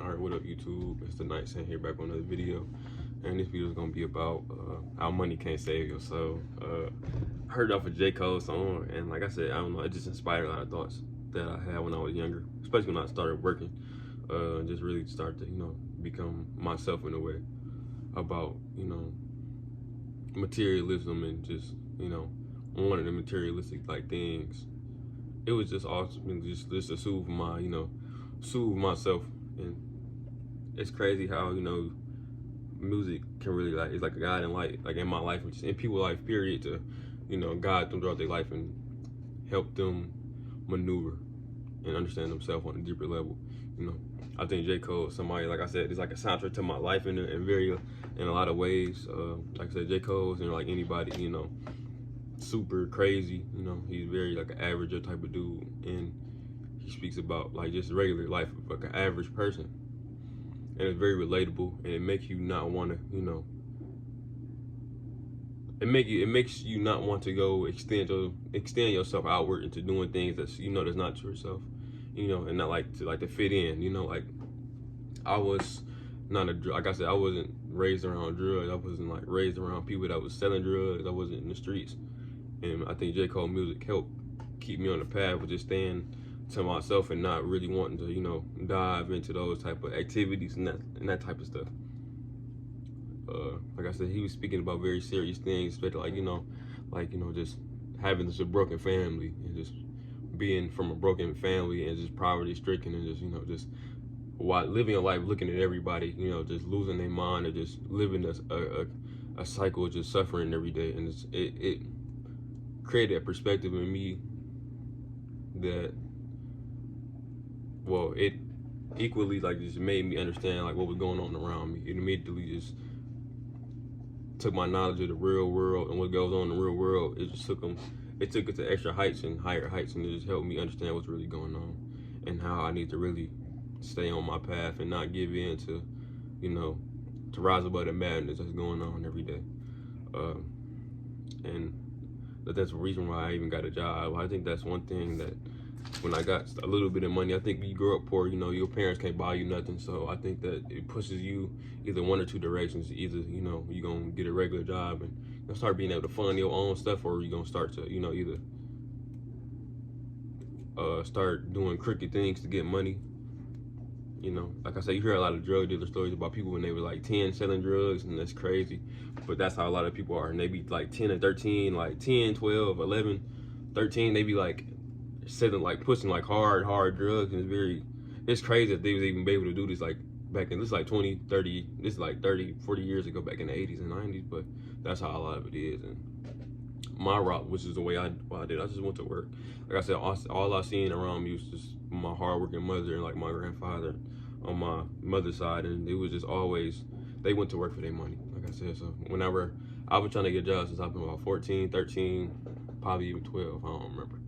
Alright, what up YouTube? It's the Night Saint here back on another video. And this video is going to be about how money can't save your soul. I heard it off of J. Cole song, and like I said, I don't know, it just inspired a lot of thoughts that I had when I was younger, especially when I started working. Just really start to, become myself in a way about, materialism and just, one of the materialistic like things. It was just awesome, just to soothe my, soothe myself. And it's crazy how, music can really it's like a guiding light, like in my life, just in people's life, period, to, guide them throughout their life and help them maneuver and understand themselves on a deeper level. I think J. Cole is somebody, like I said, is like a soundtrack to my life in a lot of ways. Like I said, J. Cole isn't like anybody, super crazy. He's very like an average type of dude, and he speaks about like just regular life of like an average person, and it's very relatable, and it makes you not want to, it makes you not want to go extend yourself outward into doing things that's that's not to yourself, and not like to fit in. Like I was not like I said, I wasn't raised around drugs. I wasn't like raised around people that was selling drugs. I wasn't in the streets. And I think J. Cole music helped keep me on the path of just staying to myself and not really wanting to, dive into those type of activities and that type of stuff. Like I said, he was speaking about very serious things, especially like, just having this a broken family and just being from a broken family and just poverty stricken and just, just living a life looking at everybody, just losing their mind and just living a cycle of just suffering every day. And it created a perspective in me that, well, it equally like just made me understand like what was going on around me. It immediately just took my knowledge of the real world and what goes on in the real world. It just took it to extra heights and higher heights, and it just helped me understand what's really going on and how I need to really stay on my path and not give in to, to rise above the madness that's going on every day. And that's the reason why I even got a job. I think that's one thing that when I got a little bit of money, I think when you grow up poor, your parents can't buy you nothing. So I think that it pushes you either one or two directions. Either, you're going to get a regular job and start being able to fund your own stuff, or you're going to start to, either start doing crooked things to get money. Like I said, you hear a lot of drug dealer stories about people when they were like 10 selling drugs, and that's crazy. But that's how a lot of people are. And they be like 10 and 13, like 10, 12, 11, 13, they be like selling, like pushing like hard drugs. And it's crazy that they was even be able to do this like back in, this is like 20, 30, this is like 30, 40 years ago, back in the 80s and 90s. But that's how a lot of it is. And my route, which is the way I did, I just went to work. Like I said, all I seen around me was just my hardworking mother and like my grandfather on my mother's side, and it was just always, they went to work for their money, like I said. So whenever I've been trying to get jobs since I've been about 14, 13, probably even 12, I don't remember.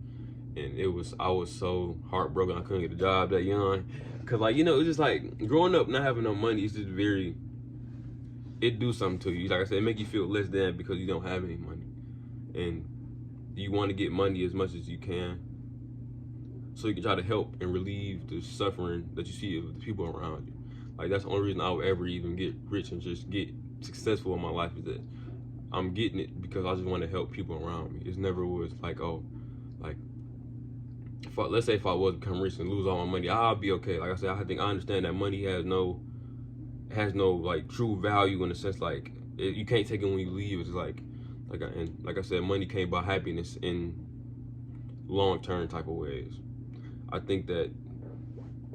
And I was so heartbroken I couldn't get a job that young, cause like, it was just like growing up not having no money, it's just it do something to you. Like I said, it make you feel less than because you don't have any money, and you want to get money as much as you can so you can try to help and relieve the suffering that you see of the people around you. Like that's the only reason I would ever even get rich and just get successful in my life, is that I'm getting it because I just want to help people around me. It never was like, oh, like let's say if I was to become rich and lose all my money, I'll be okay. Like I said, I think I understand that money has no like true value, in the sense like you can't take it when you leave. It's like I said, money can't buy happiness in long-term type of ways. I think that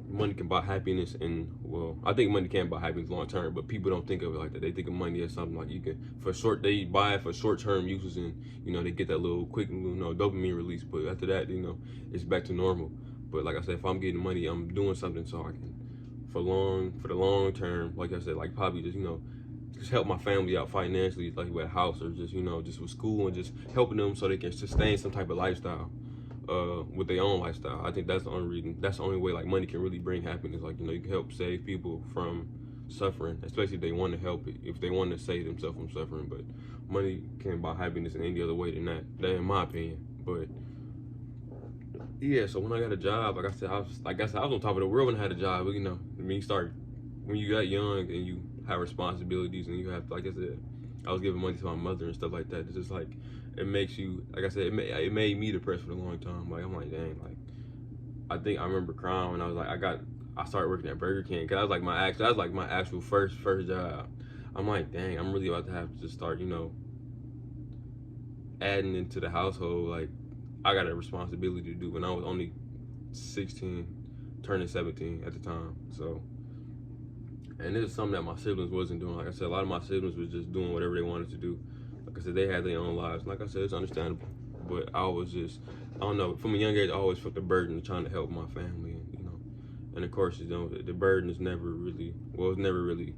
money can buy happiness I think money can buy happiness long-term, but people don't think of it like that. They think of money as something like you can, they buy it for short-term uses, and, they get that little quick, dopamine release, but after that, it's back to normal. But like I said, if I'm getting money, I'm doing something so I can, for the long term, like I said, like probably just help my family out financially, like with a house, or just, just with school, and just helping them so they can sustain some type of lifestyle, with their own lifestyle. I think that's the only reason, that's the only way like money can really bring happiness. Like, you can help save people from suffering, especially if they want to help it, if they want to save themselves from suffering. But money can't buy happiness in any other way than that in my opinion. But yeah, so when I got a job, like I said, I was on top of the world when I had a job. Me start when you got young and you have responsibilities and you have, like I said, I was giving money to my mother and stuff like that. It's just like, it makes you, like I said, it made me depressed for a long time. Like, I'm like, dang, like, I think I remember crying when I was like, I started working at Burger King, cause that was like my actual first job. I'm like, dang, I'm really about to have to start, you know, adding into the household. Like, I got a responsibility to do when I was only 16, turning 17 at the time. So, and this is something that my siblings wasn't doing. Like I said, a lot of my siblings was just doing whatever they wanted to do. Like I said, they had their own lives. Like I said, it's understandable. But I was just, I don't know, from a young age, I always felt the burden of trying to help my family, and, you know. And of course, you know, the burden is never really, well, it's never really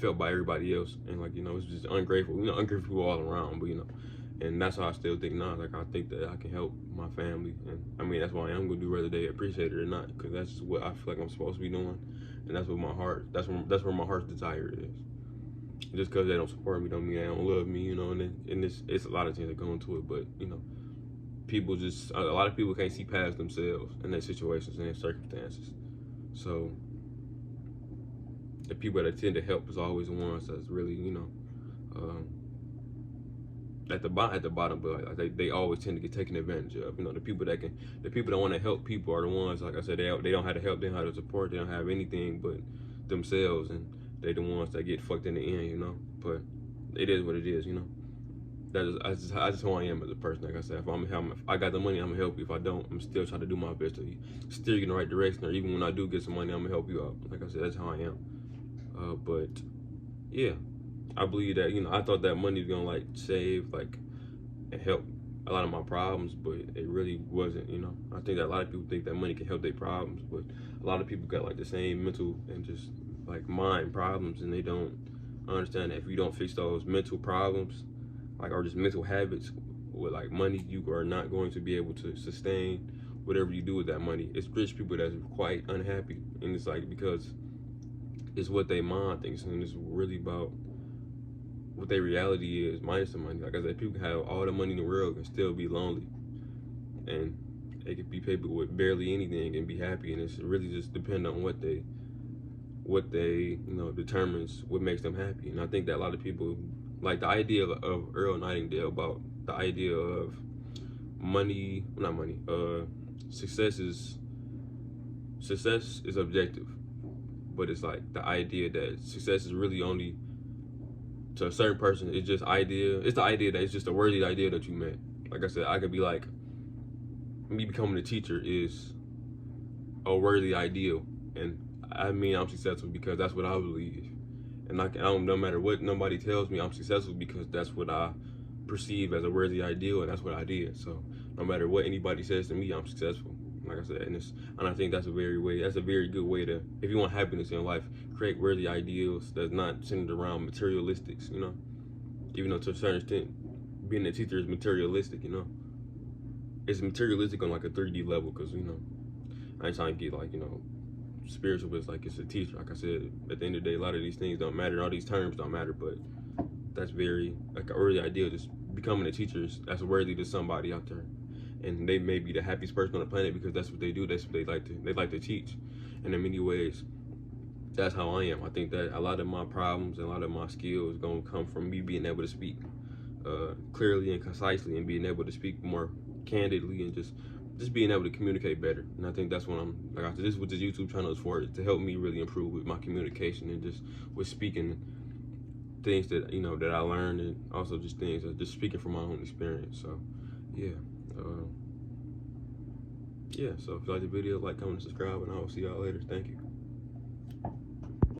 felt by everybody else. And like, you know, it's just ungrateful, you know, ungrateful people all around, but you know. And that's how I still think now. Like, I think that I can help my family. And I mean, that's why I am going to do whether they appreciate it or not, because that's just what I feel like I'm supposed to be doing. And that's what my heart, that's where my heart's desire is. Just because they don't support me don't mean they don't love me, you know. And it's a lot of things that go into it, but you know, people just, a lot of people can't see past themselves in their situations and their circumstances. So the people that tend to help is always the ones that's really, you know, at the bottom, but like, they always tend to get taken advantage of. You know, the people that want to help people are the ones, like I said, they don't have to help, they don't have to support, they don't have anything but themselves, and they the ones that get fucked in the end, you know. But it is what it is, you know. I just who I am as a person. Like I said, if I got the money, I'm gonna help you. If I don't, I'm still trying to do my best to steer you in the right direction. Or even when I do get some money, I'm gonna help you out. Like I said, that's how I am. But yeah, I believe that, you know, I thought that money was gonna like save, like, and help a lot of my problems, but it really wasn't, you know. I think that a lot of people think that money can help their problems, but a lot of people got like the same mental and just like mind problems, and they don't understand that if you don't fix those mental problems, like, or just mental habits with like money, you are not going to be able to sustain whatever you do with that money. It's rich people that's quite unhappy, and it's like because it's what they mind thinks, and it's really about what their reality is minus the money. Like I said, people can have all the money in the world and still be lonely, and they could be people with barely anything and be happy, and it's really just depend on what they you know, determines what makes them happy. And I think that a lot of people like the idea of Earl Nightingale about the idea of money, not money, success is objective, but it's like the idea that success is really only to a certain person. It's just idea. It's the idea that it's just a worthy idea that you met. Like I said, I could be like, me becoming a teacher is a worthy ideal, and I mean I'm successful because that's what I believe. And I don't, no matter what nobody tells me, I'm successful because that's what I perceive as a worthy ideal, and that's what I did. So no matter what anybody says to me, I'm successful. Like I said, and I think that's a very good way to, if you want happiness in life, create worthy ideals that's not centered around materialistics, you know. Even though to a certain extent, being a teacher is materialistic, you know. It's materialistic on like a 3D level, because, you know, I ain't trying to get like, you know, spiritual, but it's like it's a teacher. Like I said, at the end of the day, a lot of these things don't matter, all these terms don't matter, but that's very like an early idea. Just becoming a teacher that's worthy to somebody out there, and they may be the happiest person on the planet because that's what they do. That's what they like to teach. And in many ways, that's how I am. I think that a lot of my problems and a lot of my skills gonna come from me being able to speak clearly and concisely, and being able to speak more candidly, and just being able to communicate better. And I think that's what I'm like. After this, what this YouTube channel is for, to help me really improve with my communication and just with speaking things that, you know, that I learned, and also just things that just speaking from my own experience. So yeah, yeah. So if you like the video, like, comment, subscribe, and I will see y'all later. Thank you.